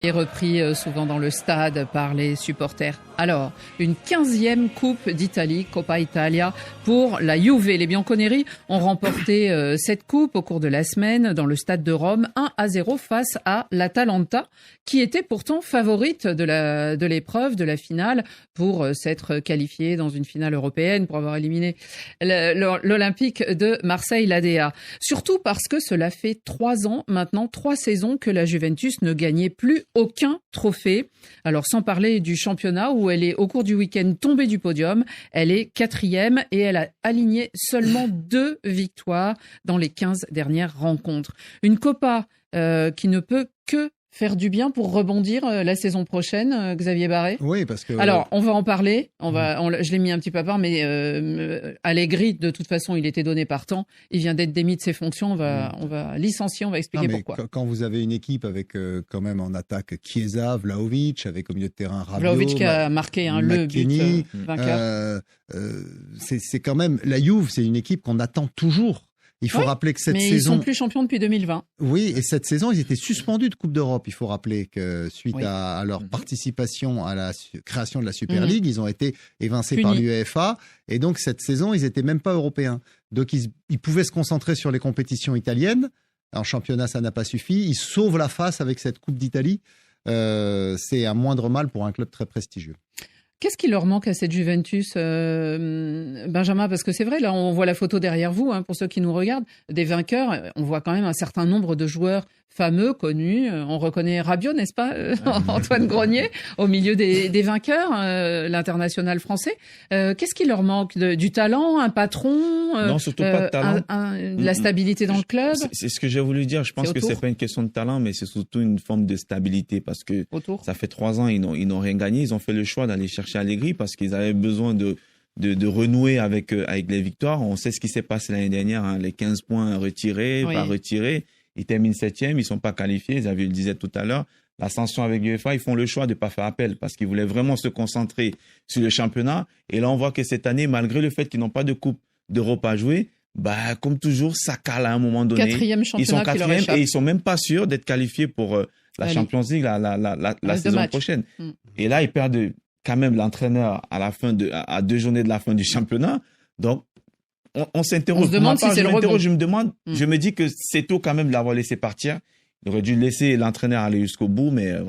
Et repris souvent dans le stade par les supporters. Alors, une 15e Coupe d'Italie, Coppa Italia, pour la Juve. Les Bianconeri ont remporté cette coupe au cours de la semaine dans le stade de Rome, 1-0 face à l'Atalanta, qui était pourtant favorite de l'épreuve, de la finale, pour s'être qualifiée dans une finale européenne, pour avoir éliminé l'Olympique de Marseille, l'ADA. Surtout parce que cela fait 3 ans maintenant, 3 saisons que la Juventus ne gagnait plus aucun trophée. Alors sans parler du championnat où elle est au cours du week-end tombée du podium, elle est 4e et elle a aligné seulement 2 victoires dans les 15 dernières rencontres. Une Coppa qui ne peut que faire du bien pour rebondir la saison prochaine, Xavier Barré. Oui, parce que... Alors, on va en parler. Je l'ai mis un petit peu à part, mais Allegri, de toute façon, il était donné par temps. Il vient d'être démis de ses fonctions. On va licencier, on va expliquer pourquoi. Quand vous avez une équipe avec quand même en attaque Chiesa, Vlahovic, avec au milieu de terrain Rabiot, Vlahovic qui a marqué le but vainqueur. C'est quand même... La Juve, c'est une équipe qu'on attend toujours. Il faut rappeler que cette saison... Mais ils sont plus champions depuis 2020. Oui, et cette saison, ils étaient suspendus de Coupe d'Europe. Il faut rappeler que suite à leur participation à la création de la Super League, ils ont été évincés par l'UEFA. Et donc, cette saison, ils n'étaient même pas européens. Donc, ils pouvaient se concentrer sur les compétitions italiennes. En championnat, ça n'a pas suffi. Ils sauvent la face avec cette Coupe d'Italie. C'est un moindre mal pour un club très prestigieux. Qu'est-ce qui leur manque à cette Juventus, Benjamin? Parce que c'est vrai, là, on voit la photo derrière vous, pour ceux qui nous regardent, des vainqueurs. On voit quand même un certain nombre de joueurs fameux, connus. On reconnaît Rabiot, n'est-ce pas, Antoine Grenier, au milieu des vainqueurs, l'international français. Qu'est-ce qui leur manque? Du talent, un patron? Non, surtout pas de talent. La stabilité dans le club? C'est ce que j'ai voulu dire. Je pense que c'est pas une question de talent, mais c'est surtout une forme de stabilité parce que ça fait 3 ans, ils n'ont rien gagné. Ils ont fait le choix d'aller chercher Allegri parce qu'ils avaient besoin de renouer avec les victoires. On sait ce qui s'est passé l'année dernière, les 15 points retirés, pas retirés. Ils terminent 7e, ils sont pas qualifiés. Xavier le disait tout à l'heure. L'ascension avec l'UEFA, ils font le choix de pas faire appel parce qu'ils voulaient vraiment se concentrer sur le championnat. Et là, on voit que cette année, malgré le fait qu'ils n'ont pas de Coupe d'Europe à jouer, comme toujours, ça cale à un moment donné. 4e championnat. Ils sont 4e et ils sont même pas sûrs d'être qualifiés pour la Champions League la saison prochaine. Et là, ils perdent quand même l'entraîneur à 2 journées de la fin du championnat. Donc, on s'interroge. On se demande si c'est le rebond. Je me dis que c'est tôt quand même de l'avoir laissé partir. Il aurait dû laisser l'entraîneur aller jusqu'au bout, mais voilà.